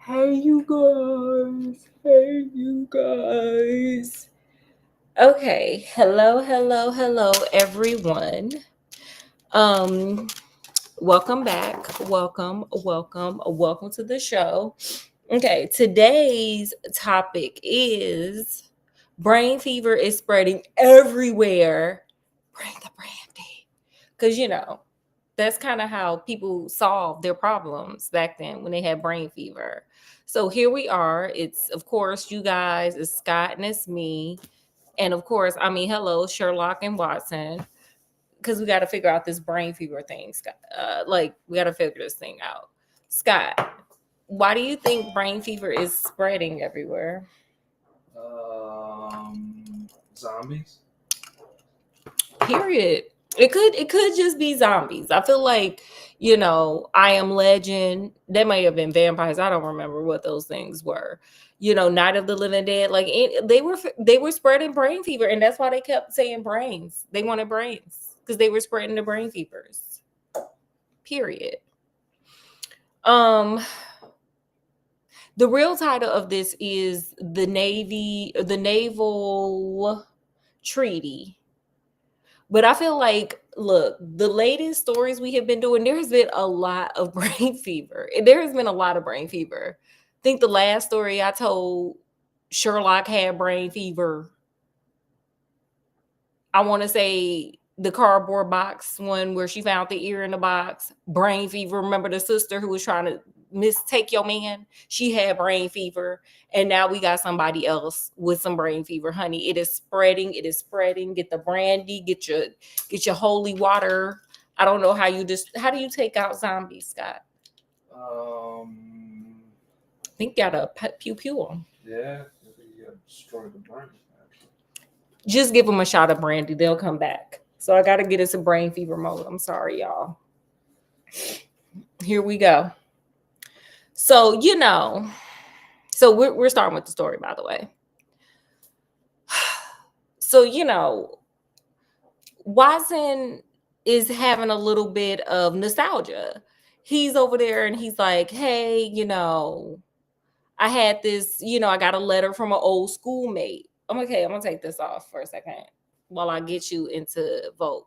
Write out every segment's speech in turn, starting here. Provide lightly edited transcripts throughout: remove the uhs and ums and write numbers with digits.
Hey you guys. Hey you guys. Okay. Hello, everyone. Um, welcome back. Welcome to the show. Okay, today's topic is brain fever is spreading everywhere. Bring the brandy. Cause that's kind of how people solved their problems back then when they had brain fever. So here we are. It's of course you guys, it's Scott and it's me. And of course, hello, Sherlock and Watson. Because we got to figure out this brain fever thing, Scott. We got to figure this thing out. Scott, why do you think brain fever is spreading everywhere? Zombies. Period. It could just be zombies. I feel like, I Am Legend, they may have been vampires. I don't remember what those things were. Night of the Living Dead, they were spreading brain fever, and that's why they kept saying brains. They wanted brains because they were spreading the brain fevers. Period. Um the real title of this is the Naval Treaty. But I feel like, look, the latest stories we have been doing, there has been a lot of brain fever. There has been a lot of brain fever. I think the last story I told, Sherlock had brain fever. I want to say the cardboard box one where she found the ear in the box, brain fever. Remember the sister who was trying to mistake your man? She had brain fever. And now we got somebody else with some brain fever. Honey, it is spreading. It is spreading. Get the brandy, get your holy water. I don't know how do you take out zombies, Scott? I think you gotta pew pew them. Yeah, I think you gotta destroy the brain. Actually. Just give them a shot of brandy. They'll come back. So I got to get into brain fever mode. I'm sorry, y'all. Here we go. So, we're starting with the story, by the way. So, Watson is having a little bit of nostalgia. He's over there and he's like, hey, I had this, I got a letter from an old schoolmate. I'm okay. I'm going to take this off for a second while I get you into Vogue.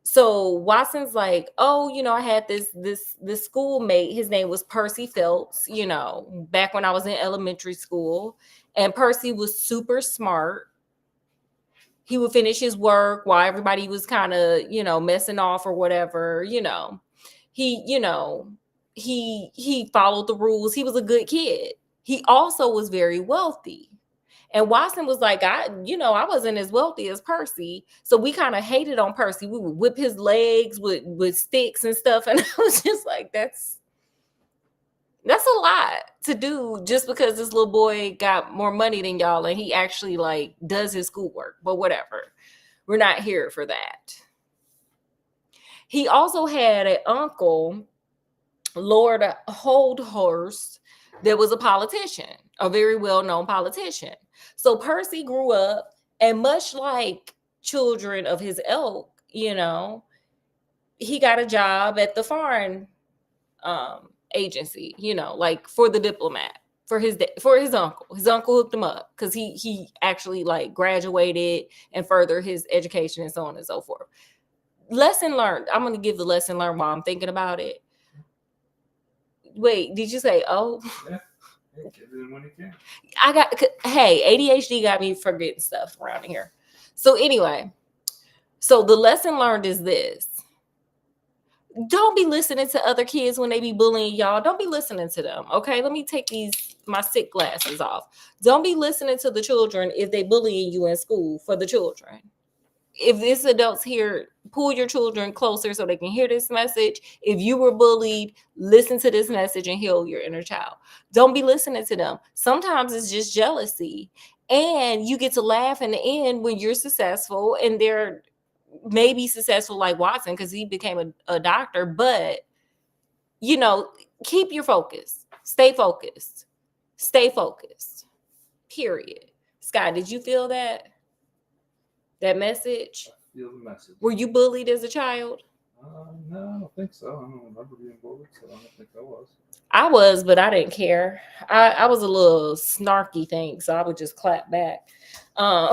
So Watson's like, oh, I had this schoolmate. His name was Percy Phelps, back when I was in elementary school. And Percy was super smart. He would finish his work while everybody was kind of, messing off or whatever, He, he followed the rules. He was a good kid. He also was very wealthy. And Watson was like, I wasn't as wealthy as Percy. So we kind of hated on Percy. We would whip his legs with sticks and stuff. And I was just like, that's a lot to do just because this little boy got more money than y'all and he actually like does his schoolwork. But whatever. We're not here for that. He also had an uncle, Lord Holdhurst, that was a politician, a very well-known politician. So Percy grew up, and much like children of his ilk, he got a job at the foreign agency, like for the diplomat, for his uncle. His uncle hooked him up because he actually like graduated and furthered his education and so on and so forth. Lesson learned. I'm going to give the lesson learned while I'm thinking about it. Wait, did you say, oh? Yeah. Get it when you can. ADHD got me forgetting stuff around here. So anyway, so the lesson learned is this. Don't be listening to other kids when they be bullying y'all. Don't be listening to them. Okay, let me take my sick glasses off. Don't be listening to the children if they bullying you in school for the children. If this adults here, pull your children closer so they can hear this message. If you were bullied, listen to this message and heal your inner child. Don't be listening to them. Sometimes it's just jealousy. And you get to laugh in the end when you're successful and they're maybe successful like Watson because he became a doctor. But, keep your focus. Stay focused. Stay focused. Period. Scott, did you feel that? That message? I feel the message. Were you bullied as a child? No, I don't think so. I don't remember being bullied, so I don't think I was. I was, but I didn't care. I was a little snarky thing, so I would just clap back. Um,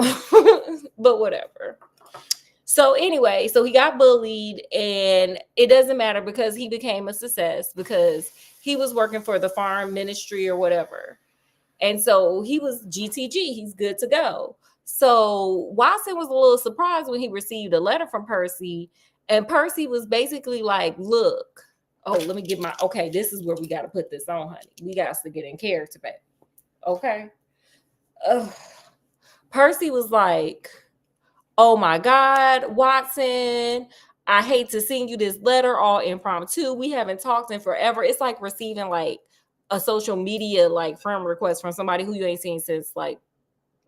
but whatever. So anyway, so he got bullied, and it doesn't matter because he became a success because he was working for the farm ministry or whatever. And so he was GTG, he's good to go. So Watson was a little surprised when he received a letter from Percy, and Percy was basically like, look, oh, let me get my, okay, this is where we got to put this on, honey. We got to get in character back. Okay. Ugh. Percy was like, oh my God, Watson, I hate to send you this letter all impromptu. We haven't talked in forever. It's like receiving like a social media like friend request from somebody who you ain't seen since like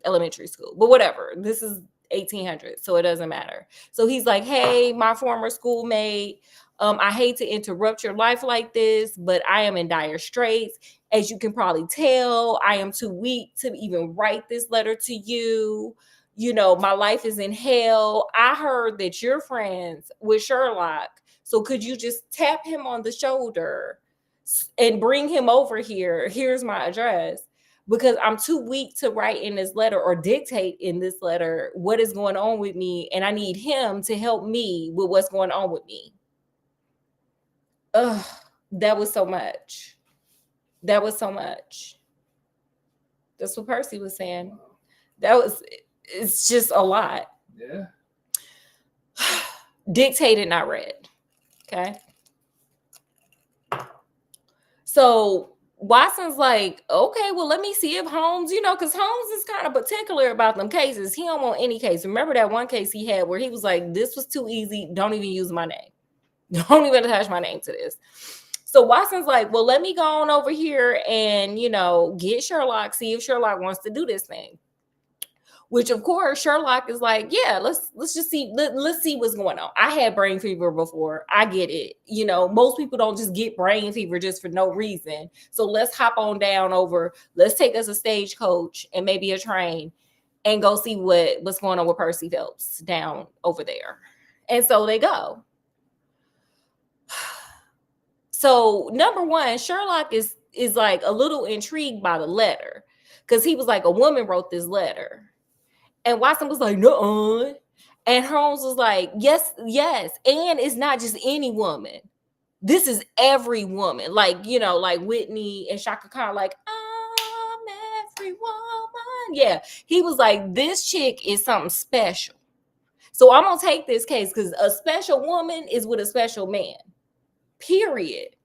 elementary school. But whatever. This is 1800, so it doesn't matter. So he's like, hey, my former schoolmate, I hate to interrupt your life like this, but I am in dire straits. As you can probably tell, I am too weak to even write this letter to you. You know, my life is in hell. I heard that you're friends with Sherlock. So could you just tap him on the shoulder and bring him over here? Here's my address. Because I'm too weak to write in this letter or dictate in this letter what is going on with me. And I need him to help me with what's going on with me. Ugh, that was so much. That was so much. That's what Percy was saying. It's just a lot. Yeah. Dictated, not read. Okay. So Watson's like, okay, well, let me see if Holmes, because Holmes is kind of particular about them cases. He don't want any case. Remember that one case he had where he was like, this was too easy. Don't even use my name. Don't even attach my name to this. So Watson's like, well, let me go on over here and, get Sherlock, see if Sherlock wants to do this thing. Which of course Sherlock is like, yeah, let's just see, let's see what's going on. I had brain fever before. I get it. Most people don't just get brain fever just for no reason. So let's hop on down over. Let's take us a stagecoach and maybe a train and go see what's going on with Percy Phelps down over there. And so they go. So number one, Sherlock is like a little intrigued by the letter because he was like, a woman wrote this letter. And Watson was like, no. And Holmes was like, yes. And it's not just any woman. This is every woman. Like, like Whitney and Shaka Khan, like, I'm every woman. Yeah. He was like, this chick is something special. So I'm going to take this case because a special woman is with a special man. Period.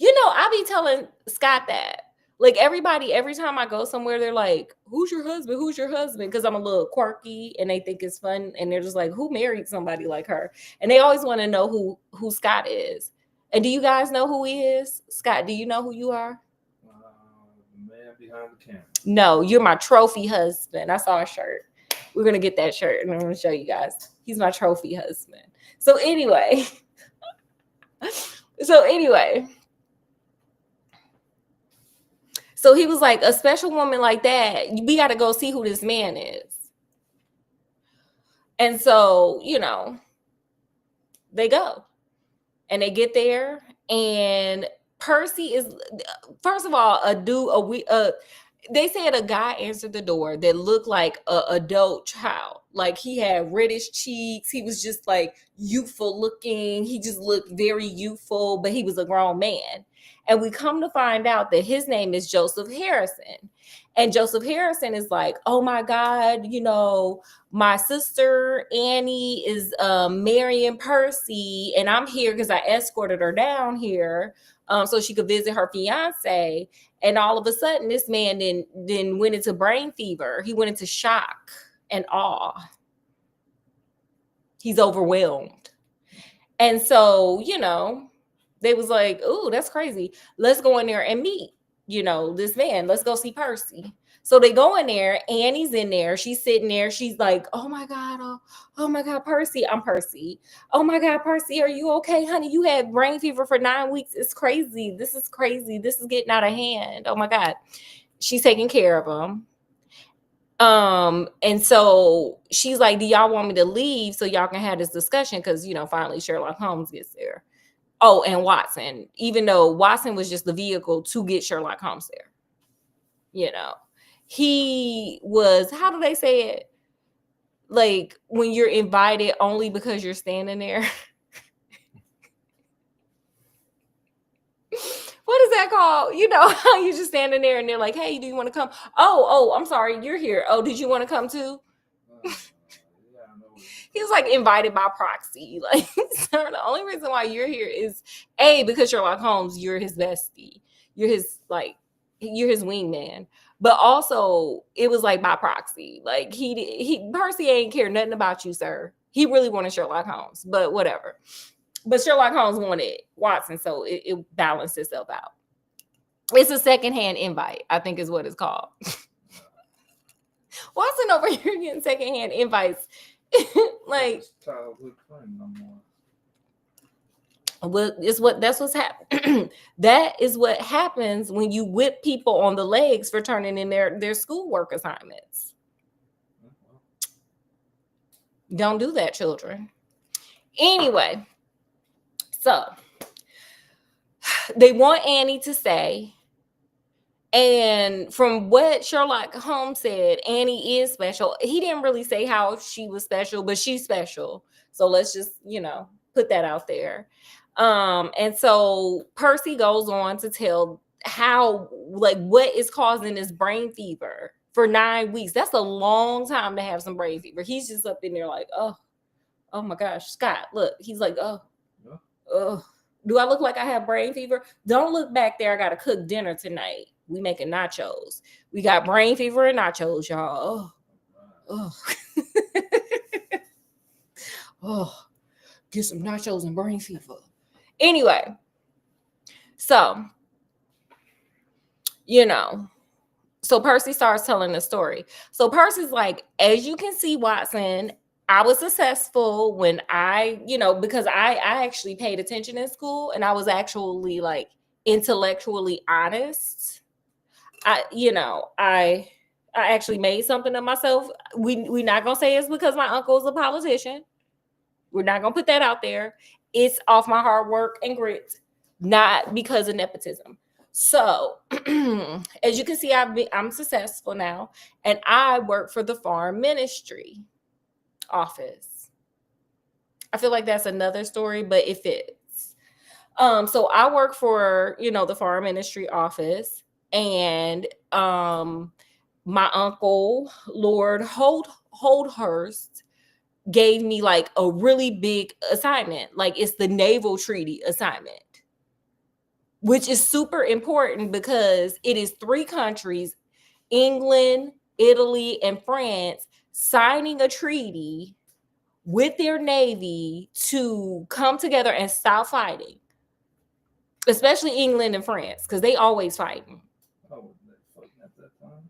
I be telling Scott that. Like everybody, every time I go somewhere, they're like, who's your husband? Who's your husband? Because I'm a little quirky and they think it's fun. And they're just like, who married somebody like her? And they always want to know who Scott is. And do you guys know who he is? Scott, do you know who you are? The man behind the camera. No, you're my trophy husband. I saw a shirt. We're going to get that shirt and I'm going to show you guys. He's my trophy husband. So anyway. So he was like, a special woman like that, we got to go see who this man is. And so, they go. And they get there. And Percy is, first of all, they said a guy answered the door that looked like an adult child. Like he had reddish cheeks. He was just like youthful looking. He just looked very youthful, but he was a grown man. And we come to find out that his name is Joseph Harrison. And Joseph Harrison is like, oh my God, my sister Annie is marrying Percy. And I'm here because I escorted her down here so she could visit her fiance. And all of a sudden, this man then went into brain fever. He went into shock and awe. He's overwhelmed. And so, they was like, ooh, that's crazy. Let's go in there and meet, this man. Let's go see Percy. So they go in there. Annie's in there. She's sitting there. She's like, oh my God. Oh my God, Percy. I'm Percy. Oh my God, Percy. Are you okay, honey? You had brain fever for 9 weeks. It's crazy. This is crazy. This is getting out of hand. Oh my God. She's taking care of him. And so she's like, do y'all want me to leave so y'all can have this discussion? Because, finally Sherlock Holmes gets there. Oh, and Watson, even though Watson was just the vehicle to get Sherlock Holmes there. He was, how do they say it? Like when you're invited only because you're standing there. What is that called? How you just standing there and they're like, hey, do you want to come? Oh, I'm sorry, you're here. Oh, did you want to come too? He was like invited by proxy. Like, sir, the only reason why you're here is because Sherlock Holmes, you're his bestie. You're his wingman. But also it was like by proxy. Like he Percy ain't care nothing about you, sir. He really wanted Sherlock Holmes, but whatever. But Sherlock Holmes wanted Watson, so it balanced itself out. It's a secondhand invite, I think is what it's called. Watson over here getting secondhand invites. Like, well, that's what's happening. That is what happens when you whip people on the legs for turning in their schoolwork assignments. Don't do that, children. Anyway, so they want Annie to stay. And from what Sherlock Holmes said, Annie is special. He didn't really say how she was special, but she's special. So let's just, put that out there. And so Percy goes on to tell how, like, what is causing this brain fever for 9 weeks. That's a long time to have some brain fever. He's just up in there like, oh my gosh, Scott, look. He's like, oh. Do I look like I have brain fever? Don't look back there. I got to cook dinner tonight. We making nachos. We got brain fever and nachos, y'all. Oh, get some nachos and brain fever. Anyway, so, so Percy starts telling the story. So Percy's like, as you can see, Watson, I was successful when I, because I actually paid attention in school and I was actually like intellectually honest. I actually made something of myself. We're not going to say it's because my uncle is a politician. We're not going to put that out there. It's off my hard work and grit, not because of nepotism. So, as you can see, I'm successful now, and I work for the Foreign Ministry office. I feel like that's another story, but it fits. So I work for, the Foreign Ministry office, and my uncle, Lord Holdhurst, gave me like a really big assignment. Like it's the Naval Treaty assignment, which is super important because it is 3 countries, England, Italy, and France, signing a treaty with their navy to come together and stop fighting, especially England and France, because they always fighting. Oh, they fighting at that time?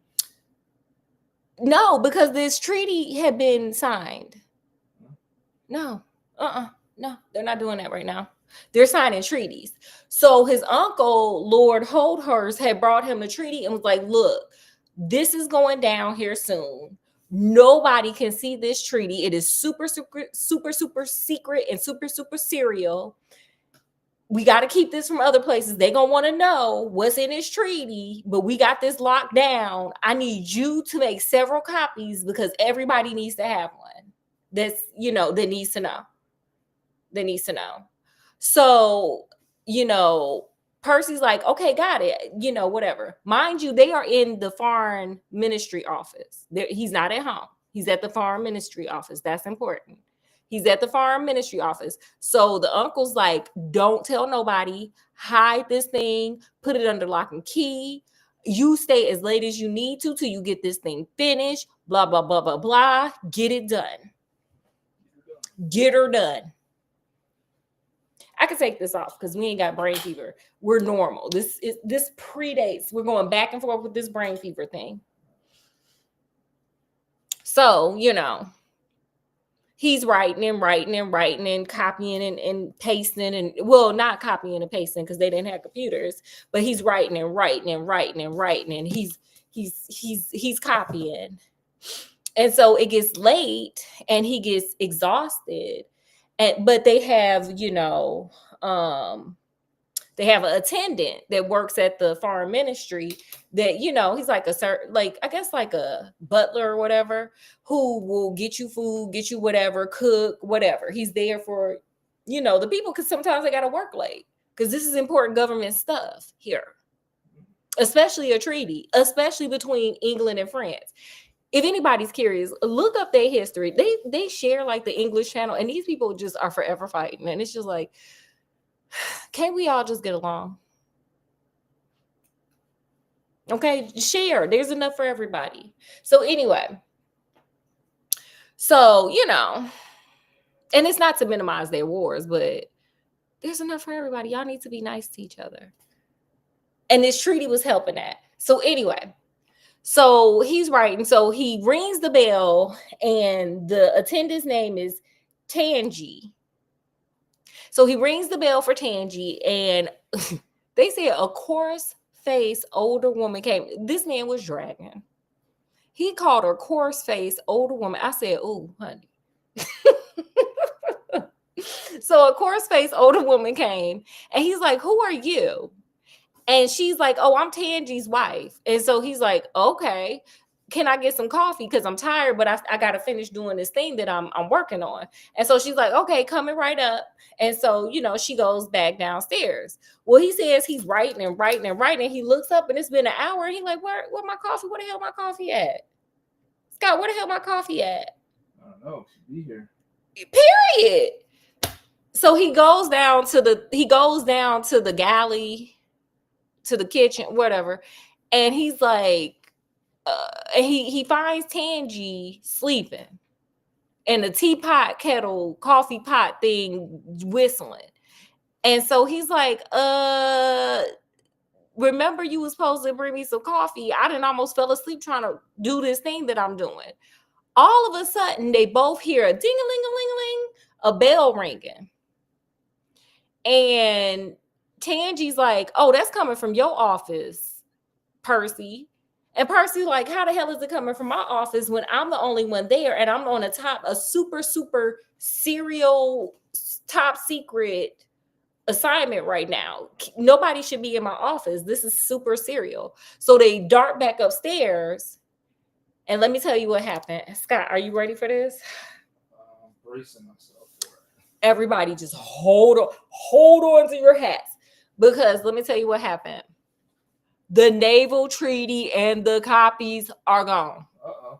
No, because this treaty had been signed. No, no, they're not doing that right now. They're signing treaties. So his uncle, Lord Holdhurst, had brought him the treaty and was like, look, this is going down here soon. Nobody can see this treaty. It is super, super, super, super secret and super, super serial. We got to keep this from other places. They're going to want to know what's in this treaty, but we got this locked down. I need you to make several copies because everybody needs to have one. That's, that needs to know. They needs to know. So, Percy's like, okay, got it. Whatever. Mind you, they are in the Foreign Ministry office. He's not at home. He's at the Foreign Ministry office. That's important. He's at the Foreign Ministry office. So the uncle's like, don't tell nobody. Hide this thing. Put it under lock and key. You stay as late as you need to till you get this thing finished. Blah, blah, blah, blah, blah. Get it done. Get her done. I can take this off because we ain't got brain fever. We're normal. This predates. We're going back and forth with this brain fever thing. So, he's writing and copying and pasting and, well, not copying and pasting because they didn't have computers, but he's writing and he's copying. And so it gets late and he gets exhausted. But they have, they have an attendant that works at the foreign ministry that, he's like I guess like a butler or whatever, who will get you food, get you whatever, cook, whatever. He's there for, the people, because sometimes they got to work late because this is important government stuff here, especially a treaty, especially between England and France. If anybody's curious, look up their history. They share like the English channel, and these people just are forever fighting. And it's just like, can't we all just get along? Okay, share. There's enough for everybody. So anyway, and it's not to minimize their wars, but there's enough for everybody. Y'all need to be nice to each other. And this treaty was helping that. So anyway, so he's writing. So he rings the bell, and the attendant's name is Tangi. So he rings the bell for Tangi, and they said a coarse-faced older woman came. This man was dragging. He called her coarse-faced older woman. I said, "Ooh, honey." So a coarse-faced older woman came, and he's like, "Who are you?" And she's like, "Oh, I'm Tangi's wife." And so he's like, "Okay, can I get some coffee? Because I'm tired, but I got to finish doing this thing that I'm working on." And so she's like, "Okay, coming right up." And so, she goes back downstairs. Well, he says he's writing and writing and writing. He looks up, and it's been an hour. And he's like, where my coffee? Where the hell my coffee at? Scott, where the hell my coffee at? I don't know. It should be here. Period. So he goes down to the galley, to the kitchen, whatever. And he's like, he finds Tangi sleeping, and the teapot, kettle, coffee pot thing whistling. And so he's like, remember you was supposed to bring me some coffee. I done almost fell asleep trying to do this thing that I'm doing. All of a sudden, they both hear a ding-a-ling-a-ling-a-ling, a bell ringing. And Tangi's like, "Oh, that's coming from your office, Percy." And Percy's like, "How the hell is it coming from my office when I'm the only one there, and I'm on a super, super serial, top secret assignment right now? Nobody should be in my office. This is super serial." So they dart back upstairs, and let me tell you what happened. Scott, are you ready for this? I'm bracing myself for it. Everybody just hold on to your hats, because let me tell you what happened. The Naval Treaty and the copies are gone. Uh-oh.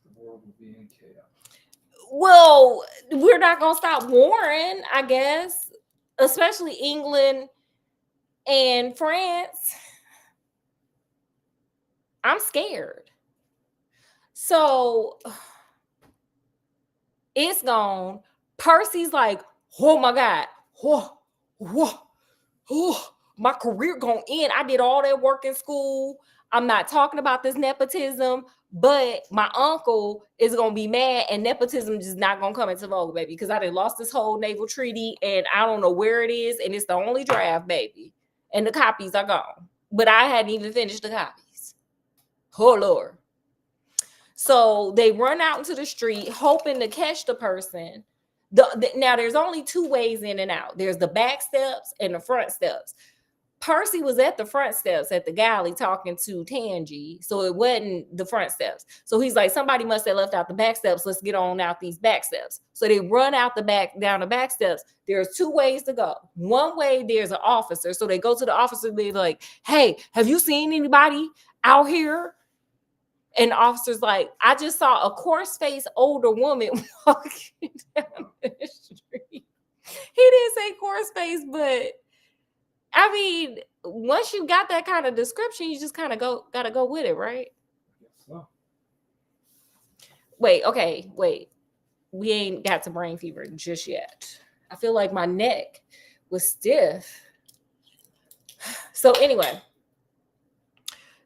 The world will be in chaos. Well, we're not going to stop warring, I guess, especially England and France. I'm scared. So it's gone. Percy's like, "Oh my God. My career gonna end. I did all that work in school. I'm not talking about this nepotism, but my uncle is gonna be mad, and nepotism is not gonna come into vogue, baby, because I done lost this whole naval treaty, and I don't know where it is, and it's the only draft, baby, and the copies are gone. But I hadn't even finished the copies. Oh Lord." So they run out into the street hoping to catch the person. Now there's only two ways in and out. There's the back steps and the front steps. Percy was at the front steps at the galley talking to Tangi, so it wasn't the front steps. So he's like, "Somebody must have left out the back steps. Let's get on out these back steps." So they run out down the back steps. There's two ways to go. One way, there's an officer. So they go to the officer. They're like, "Hey, have you seen anybody out here?" And the officer's like, "I just saw a coarse-faced older woman walking down the street." He didn't say coarse-faced, but I mean, once you got that kind of description, you just kind of gotta go with it, right? I guess so. Wait. We ain't got to brain fever just yet. I feel like my neck was stiff. So anyway,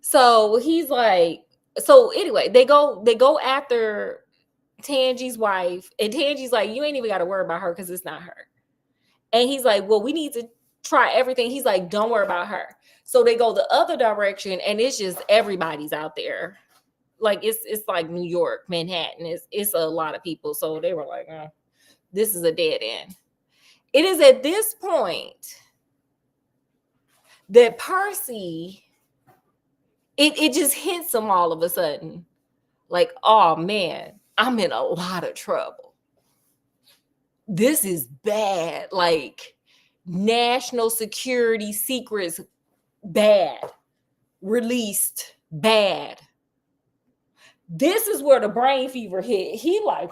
so he's like, they go after Tangi's wife, and Tangi's like, "You ain't even got to worry about her because it's not her." And he's like, "Well, we need to try everything." He's like, "Don't worry about her." So they go the other direction, and it's just everybody's out there. Like it's like New York, Manhattan. It's a lot of people. So they were like, this is a dead end. It is at this point that Percy, it just hits him all of a sudden. Like, oh man, I'm in a lot of trouble. This is bad. Like, national security secrets, bad. Released, bad. This is where the brain fever hit. He like,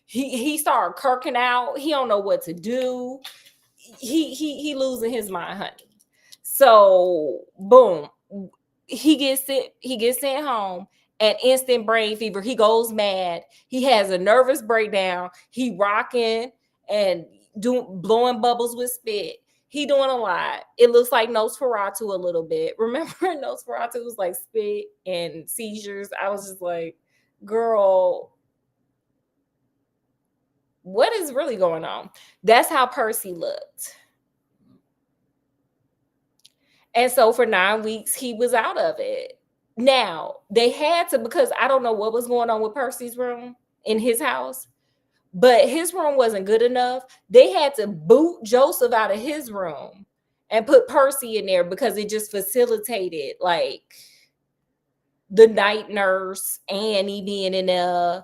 he started kirking out. He don't know what to do. He losing his mind, honey. So boom, he gets sent home, and instant brain fever. He goes mad. He has a nervous breakdown. He rocking and blowing bubbles with spit. He doing a lot. It looks like Nosferatu a little bit. Remember Nosferatu was like spit and seizures? I was just like, girl, what is really going on? That's how Percy looked. And so for 9 weeks, he was out of it. Now, they had to, because I don't know what was going on with Percy's room in his house, but his room wasn't good enough. They had to boot Joseph out of his room and put Percy in there because it just facilitated like the night nurse, Annie being in there,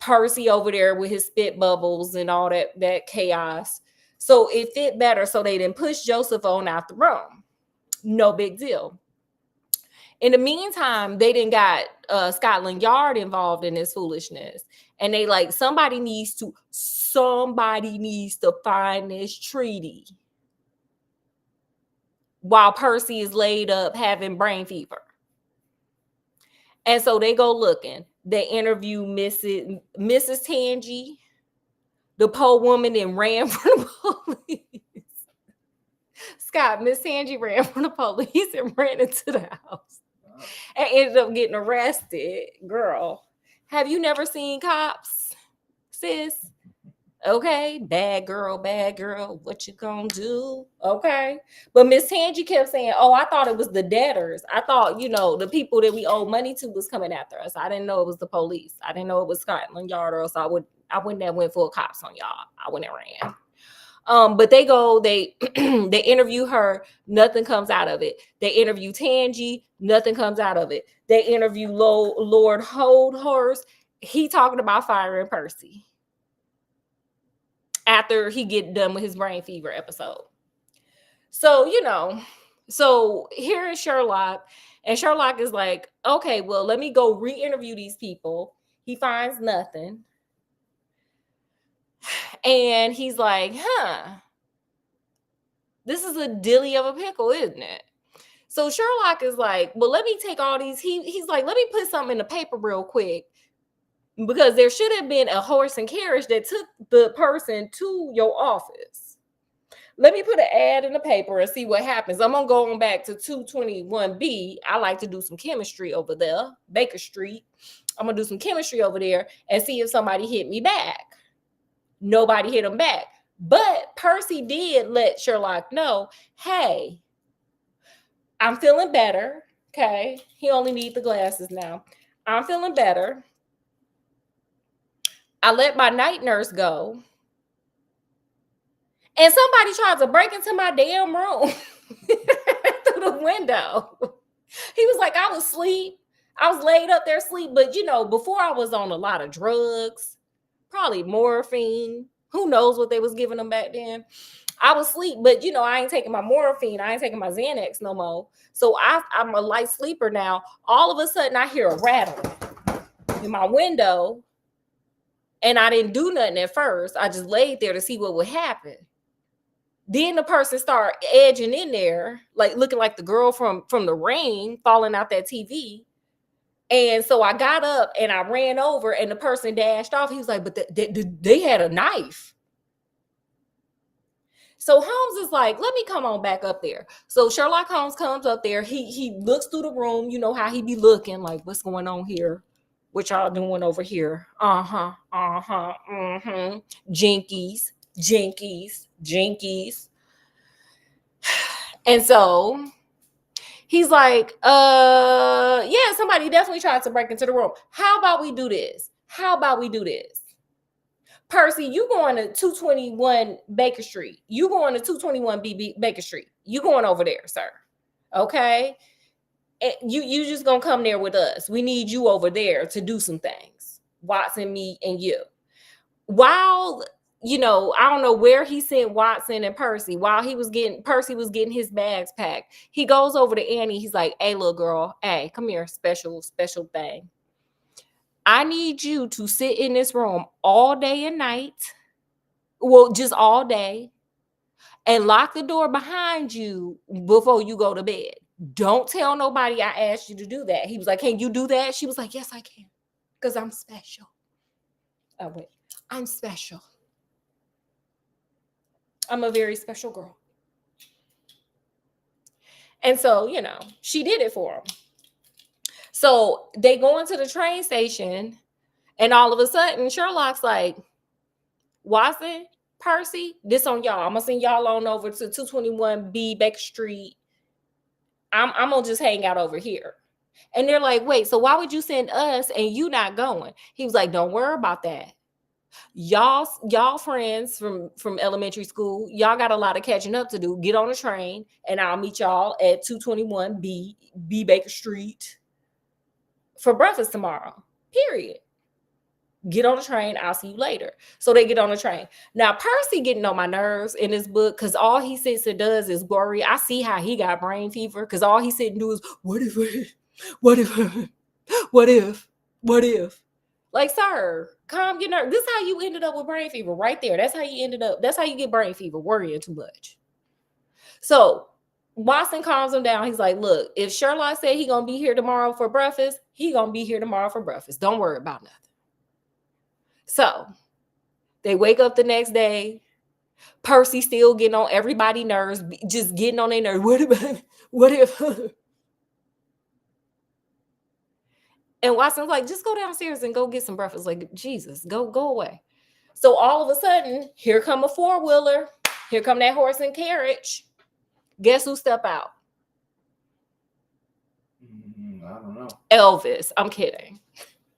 Percy over there with his spit bubbles and all that chaos. So it fit better. So they didn't push Joseph on out the room. No big deal. In the meantime, they didn't got Scotland Yard involved in this foolishness. And they like, somebody needs to find this treaty while Percy is laid up having brain fever. And so they go looking. They interview Mrs. Tangy, the poor woman, and ran from the police. Scott, Miss Tangy ran from the police and ran into the house and ended up getting arrested. Girl, have you never seen Cops, sis? Okay, bad girl, what you gonna do? Okay. But Miss Tangy kept saying, oh, I thought it was the debtors. I thought, the people that we owe money to was coming after us. I didn't know it was the police. I didn't know it was Scotland Yard, or else I wouldn't have went full cops on y'all. I wouldn't have ran. But they they interview her, nothing comes out of it. They interview Tangy, nothing comes out of it. They interview Lord Holdhurst. He talking about firing Percy after he get done with his brain fever episode. So, so here is Sherlock, and Sherlock is like, okay, well, let me go re-interview these people. He finds nothing. And he's like, this is a dilly of a pickle, isn't it? So Sherlock is like, well, let me take all these. He's like, let me put something in the paper real quick, because there should have been a horse and carriage that took the person to your office. Let me put an ad in the paper and see what happens. I'm going to go on back to 221B. I like to do some chemistry over there, Baker Street. I'm going to do some chemistry over there and see if somebody hit me back. Nobody hit him back. But Percy did let Sherlock know, hey, I'm feeling better. Okay. He only needs the glasses now. I'm feeling better. I let my night nurse go. And somebody tried to break into my damn room through the window. He was like, I was asleep. I was laid up there asleep. But, before I was on a lot of drugs, probably morphine. Who knows what they was giving them back then. I was asleep, but, I ain't taking my morphine. I ain't taking my Xanax no more. So I'm a light sleeper now. All of a sudden, I hear a rattling in my window. And I didn't do nothing at first. I just laid there to see what would happen. Then the person started edging in there, like looking like the girl from The Ring falling out that TV. And so I got up and I ran over, and the person dashed off. He was like, but they had a knife. So Holmes is like, let me come on back up there. So Sherlock Holmes comes up there. He looks through the room. You know how he be looking, like, what's going on here? What y'all doing over here? Jinkies. And so he's like, yeah, somebody definitely tried to break into the room. How about we do this? Percy, you going to 221 Baker Street. You going to 221 Baker Street. You going over there, sir. Okay? You just gonna come there with us. We need you over there to do some things. Watson, me, and you. While I don't know where he sent Watson and Percy. While Percy was getting his bags packed, he goes over to Annie. He's like, "Hey, little girl, hey, come here, special thing. I need you to sit in this room all day and night. Well, just all day, and lock the door behind you before you go to bed. Don't tell nobody I asked you to do that." He was like, "Can you do that?" She was like, "Yes, I can, because I'm special." Oh, wait. I'm special. I'm a very special girl. And so, she did it for him. So they go into the train station, and all of a sudden, Sherlock's like, "Watson, Percy, this on y'all. I'm going to send y'all on over to 221B Baker Street. I'm going to just hang out over here." And they're like, "Wait, so why would you send us and you not going?" He was like, "Don't worry about that. Y'all friends from elementary school, y'all got a lot of catching up to do. Get on the train, and I'll meet y'all at 221 B Baker Street for breakfast tomorrow. Period. Get on the train. I'll see you later." So they get on the train. Now, Percy getting on my nerves in this book because all he sits and does is worry. I see how he got brain fever because all he sit and do is, what if, what if? Like, sir, calm your nerves. This is how you ended up with brain fever right there. That's how you get brain fever, worrying too much. So Watson calms him down. He's like, "Look, if Sherlock said he gonna be here tomorrow for breakfast, he gonna be here tomorrow for breakfast. Don't worry about nothing." So they wake up the next day. Percy still getting on everybody's nerves, just getting on their nerves. What if? And Watson's like, "Just go downstairs and go get some breakfast." Like, Jesus, go away. So all of a sudden, here come a four-wheeler. Here come that horse and carriage. Guess who step out? I don't know. Elvis. I'm kidding.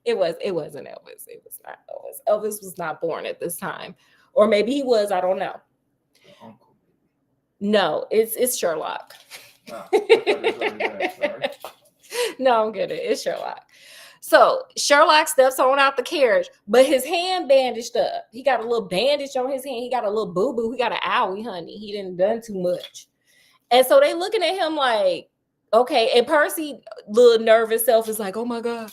It wasn't Elvis. It was not Elvis. Elvis was not born at this time. Or maybe he was. I don't know. The uncle. No, it's Sherlock. I thought it was already there. Sorry. No, I'm kidding. It's Sherlock. So Sherlock steps on out the carriage, but his hand bandaged up. He got a little bandage on his hand. He got a little boo-boo. He got an owie, honey. He didn't done too much. And so they looking at him like, okay. And Percy, little nervous self, is like, "Oh my God.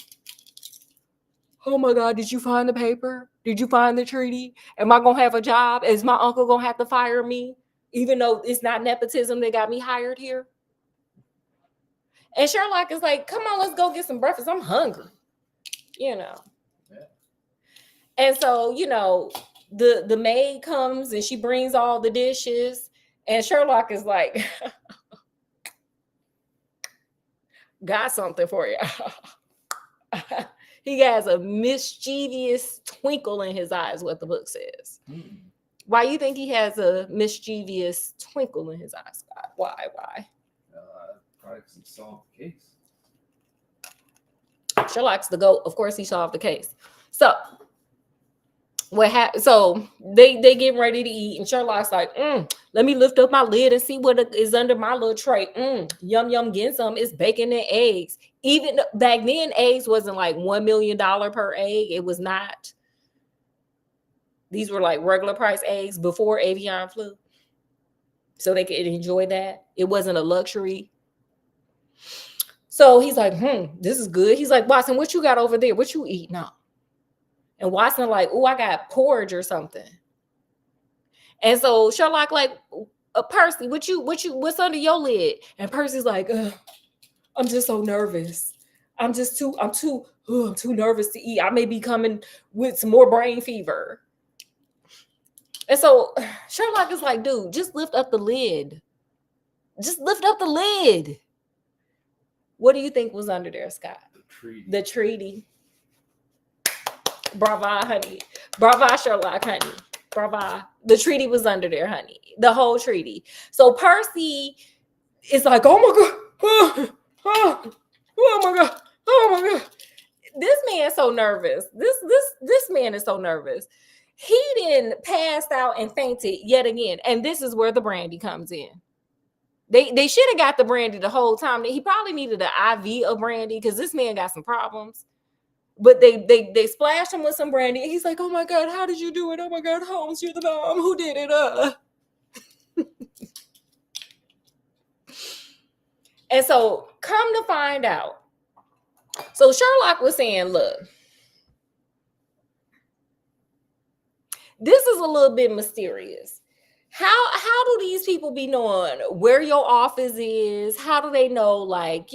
Oh my God, did you find the paper? Did you find the treaty? Am I going to have a job? Is my uncle going to have to fire me? Even though it's not nepotism that got me hired here?" And Sherlock is like, "Come on, let's go get some breakfast. I'm hungry." Yeah. And so, the maid comes and she brings all the dishes. And Sherlock is like, "Got something for you." He has a mischievous twinkle in his eyes, what the book says. Why you think he has a mischievous twinkle in his eyes? Why? Probably because he solved the case. Sherlock's the GOAT. Of course, he solved the case. So what happened? So they getting ready to eat, and Sherlock's like, "Let me lift up my lid and see what is under my little tray. Yum, getting some. It's bacon and eggs." Even back then, eggs wasn't like $1 million per egg. It was not. These were like regular price eggs before avian flu, so they could enjoy that. It wasn't a luxury. So he's like, "This is good." He's like, "Watson, what you got over there? What you eat now?" And Watson like, "Oh, I got porridge or something." And so Sherlock like, "Percy, what's under your lid?" And Percy's like, "I'm just so nervous. I'm too nervous to eat. I may be coming with some more brain fever." And so Sherlock is like, "Dude, just lift up the lid. Just lift up the lid." What do you think was under there, Scott? The treaty. Brava, honey. Brava, Sherlock, honey. Brava. The treaty was under there, honey. The whole treaty. So Percy is like, "Oh my God. Oh my God. Oh my God." This man is so nervous. This man is so nervous. He then passed out and fainted yet again. And this is where the brandy comes in. They should have got the brandy the whole time. He probably needed an IV of brandy because this man got some problems. But they splashed him with some brandy. And he's like, oh my God, how did you do it? Oh my God, Holmes, you're the mom. Who did it? And so come to find out. So Sherlock was saying, look, this is a little bit mysterious. How do these people be knowing where your office is? How do they know, like,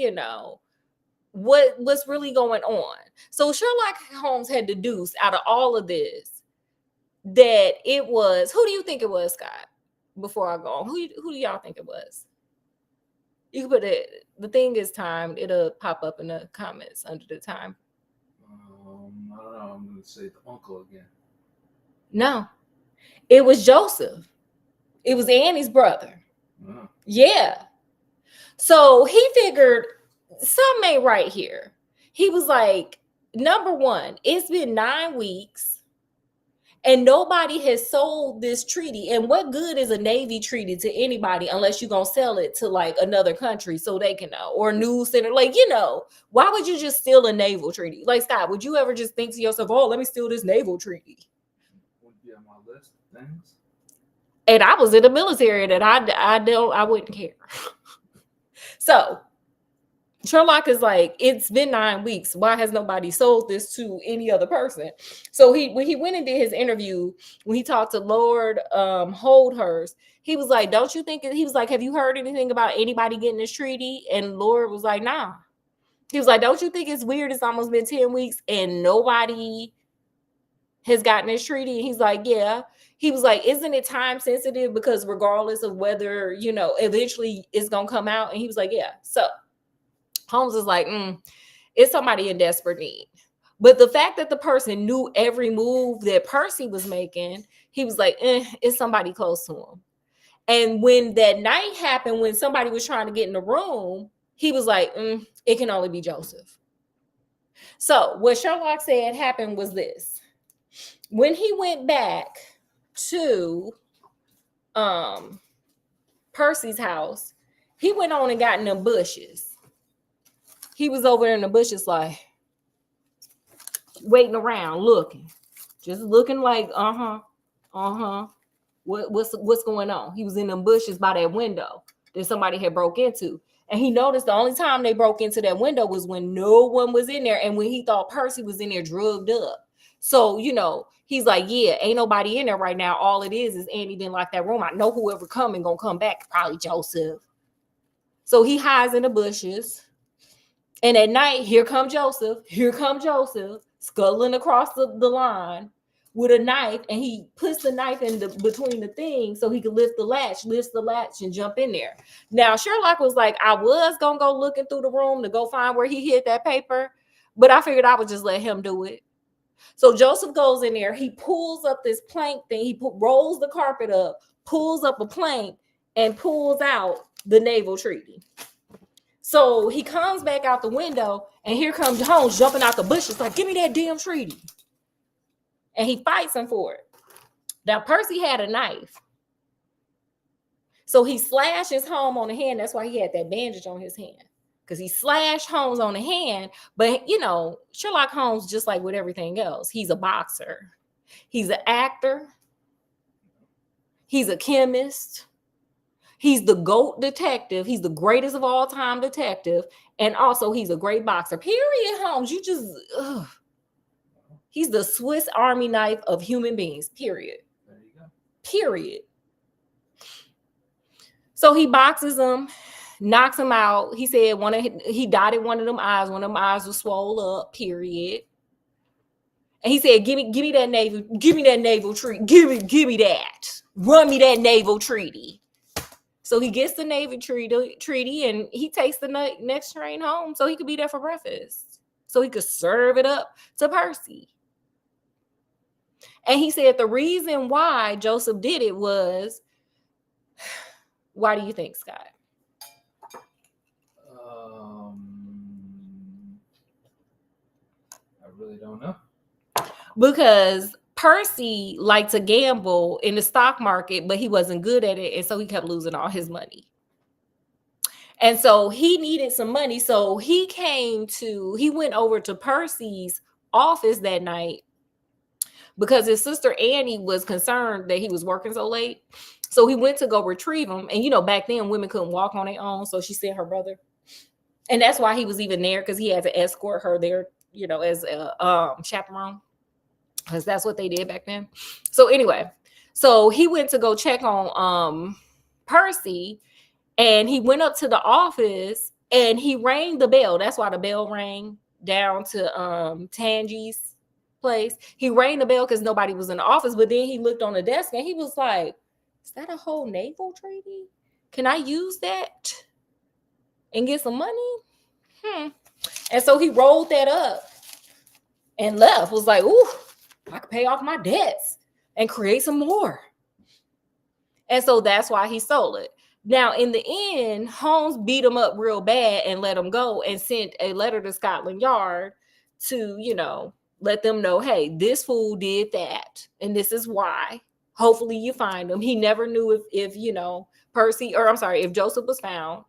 what's really going on? So Sherlock Holmes had deduced out of all of this that it was, who do you think it was, Scott? Before I go on, who do y'all think it was? You can put it, the thing is timed, it'll pop up in the comments under the time. I don't know, I'm gonna say the uncle again. No, it was Joseph. It was Annie's brother. Oh. Yeah. So he figured something ain't right here. He was like, number one, it's been 9 weeks and nobody has sold this treaty. And what good is a Navy treaty to anybody unless you're going to sell it to like another country so they can know, or a news center? Like, why would you just steal a naval treaty? Like, Scott, would you ever just think to yourself, oh, let me steal this naval treaty? Wouldn't be on my list of things. And I was in the military that I wouldn't care. So Sherlock is like, it's been 9 weeks. Why has nobody sold this to any other person? So when he went and did his interview, when he talked to Lord Holdhurst, he was like, don't you think, he was like, have you heard anything about anybody getting this treaty? And Lord was like, nah. He was like, don't you think it's weird? It's almost been 10 weeks and nobody has gotten this treaty. And he's like, yeah. He was like, isn't it time sensitive? Because regardless of whether, eventually it's going to come out. And he was like, yeah. So Holmes is like, it's somebody in desperate need. But the fact that the person knew every move that Percy was making, he was like, it's somebody close to him. And when that night happened, when somebody was trying to get in the room, he was like, it can only be Joseph. So what Sherlock said happened was this. When he went back to Percy's house, he went on and got in them bushes. He was over there in the bushes, like waiting around, just looking like, what's going on? He was in them bushes by that window that somebody had broke into. And he noticed the only time they broke into that window was when no one was in there and when he thought Percy was in there drugged up. So, he's like, yeah, ain't nobody in there right now. All it is Annie didn't like that room. I know whoever coming gonna come back, probably Joseph. So he hides in the bushes. And at night, here come Joseph, scuttling across the line with a knife. And he puts the knife in between the things so he could lifts the latch and jump in there. Now, Sherlock was like, I was going to go looking through the room to go find where he hid that paper, but I figured I would just let him do it. So Joseph goes in there. He pulls up this plank thing. He rolls the carpet up, pulls up a plank, and pulls out the Naval Treaty. So he comes back out the window, and here comes Holmes jumping out the bushes like, give me that damn treaty. And he fights him for it. Now, Percy had a knife. So he slashes Holmes on the hand. That's why he had that bandage on his hand. Because he slashed Holmes on the hand. But, Sherlock Holmes, just like with everything else, he's a boxer. He's an actor. He's a chemist. He's the GOAT detective. He's the greatest of all time detective. And also he's a great boxer. Period, Holmes. He's the Swiss Army knife of human beings. Period. There you go. Period. So he boxes him, knocks him out. He said he dotted one of them eyes. One of them eyes was swole up. Period. And he said, give me that naval treaty. Give me that. Run me that naval treaty. So he gets the Navy treaty and he takes the next train home so he could be there for breakfast. So he could serve it up to Percy. And he said the reason why Joseph did it was, why do you think, Scott? I really don't know. Because Percy liked to gamble in the stock market, but he wasn't good at it. And so he kept losing all his money. And so he needed some money. So he went over to Percy's office that night because his sister Annie was concerned that he was working so late. So he went to go retrieve him. And, back then women couldn't walk on their own. So she sent her brother. And that's why he was even there, because he had to escort her there, as a chaperone. Because that's what they did back then. So anyway, so he went to go check on Percy, and he went up to the office and he rang the bell. That's why the bell rang down to Tangi's place. He rang the bell because nobody was in the office, but then he looked on the desk and he was like, is that a whole naval treaty? Can I use that and get some money? And so he rolled that up and left. Was like, ooh, I could pay off my debts and create some more. And so that's why he stole it. Now, in the end, Holmes beat him up real bad and let him go and sent a letter to Scotland Yard to, let them know, hey, this fool did that. And this is why. Hopefully you find him. He never knew if if Joseph was found.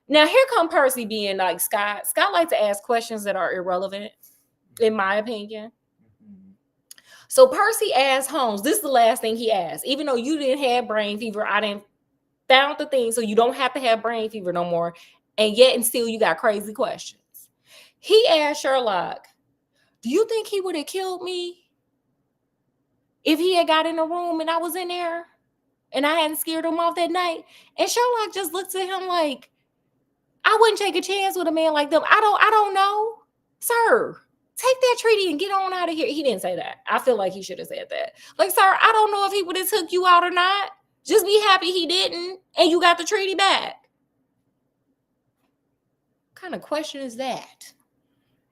Now, here come Percy being like Scott. Scott likes to ask questions that are irrelevant, in my opinion. So Percy asked Holmes, this is the last thing he asked. Even though you didn't have brain fever, I didn't found the thing, so you don't have to have brain fever no more. And yet and still you got crazy questions. He asked Sherlock, do you think he would have killed me if he had got in the room and I was in there and I hadn't scared him off that night? And Sherlock just looks at him like, I wouldn't take a chance with a man like them. I don't know. Sir, take that treaty and get on out of here. He didn't say that. I feel like he should have said that. Like, sir, I don't know if he would have took you out or not. Just be happy he didn't, and you got the treaty back. What kind of question is that?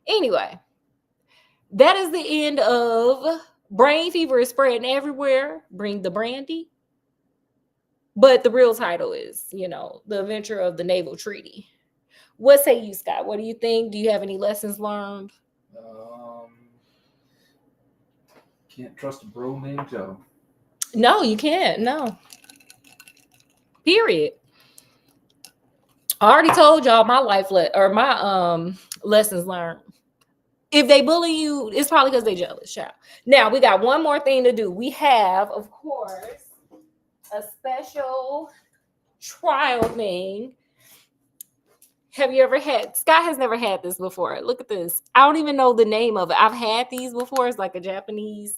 Anyway, that is the end of Brain Fever is Spreading Everywhere. Bring the brandy. But the real title is, The Adventure of the Naval Treaty. What say you, Scott? What do you think? Do you have any lessons learned? Can't trust a bro named Joe. No, you can't. No. Period. I already told y'all my my lessons learned. If they bully you, it's probably because they jealous, child. Now we got one more thing to do. We have, of course, a special trial thing. Have you ever had? Scott has never had this before. Look at this. I don't even know the name of it. I've had these before. It's like a Japanese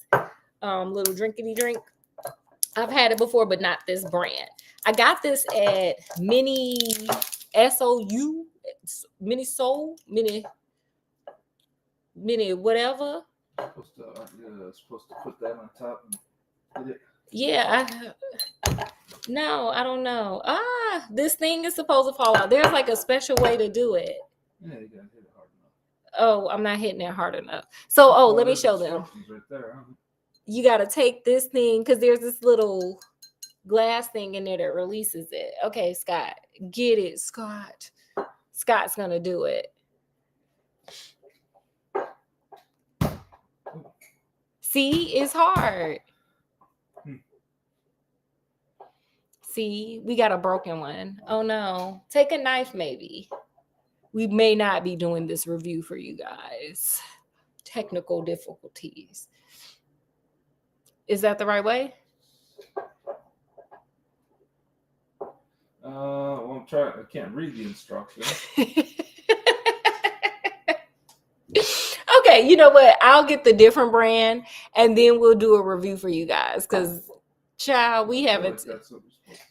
little drinkity drink. I've had it before, but not this brand. I got this at Mini SOU, Mini Soul, Mini whatever. Supposed to put that on top and get it. Yeah. No, I don't know. This thing is supposed to fall out. There's like a special way to do it. Yeah, you gotta hit it hard enough. Oh, I'm not hitting it hard enough. So, let me show them. Right there, huh? You got to take this thing because there's this little glass thing in there that releases it. Okay, Scott, get it, Scott. Scott's gonna do it. See, it's hard. See, we got a broken one. Oh no. Take a knife, maybe. We may not be doing this review for you guys. Technical difficulties. Is that the right way? Well, I'm trying. I can't read the instructions. Okay, you know what? I'll get the different brand and then we'll do a review for you guys. Because, child, we haven't.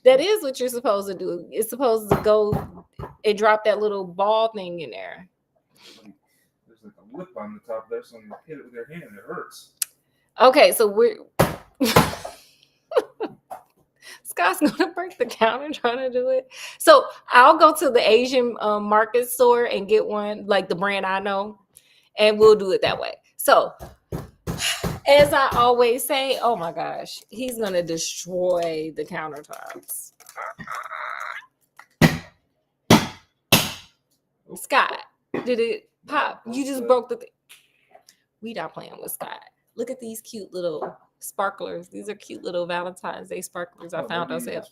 That is what you're supposed to do. It's supposed to go and drop that little ball thing in there. There's like a lip on the top there, so when you hit it with your hand, it hurts. Okay, so we're. Scott's gonna break the counter trying to do it. So I'll go to the Asian market store and get one, like the brand I know, and we'll do it that way. So as I always say, oh my gosh, he's gonna destroy the countertops. Scott, did it pop? You just broke the thing. We not playing with Scott. Look at these cute little sparklers. These are cute little Valentine's Day sparklers I found on sale.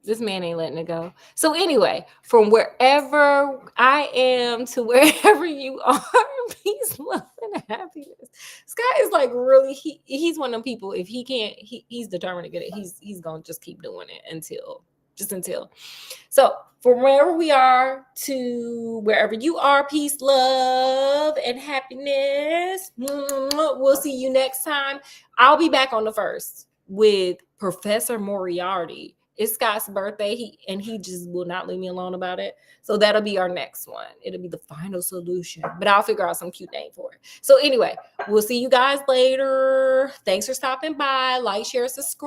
This man ain't letting it go. So anyway, from wherever I am to wherever you are, peace, love, and happiness. Scott is like really, he's one of them people, if he can't, he's determined to get it. He's gonna just keep doing it until. So from wherever we are to wherever you are, peace, love, and happiness. We'll see you next time. I'll be back on the 1st with Professor Moriarty. It's Scott's birthday, he just will not leave me alone about it. So that'll be our next one. It'll be the final solution, but I'll figure out some cute name for it. So anyway, we'll see you guys later. Thanks for stopping by. Like, share, subscribe.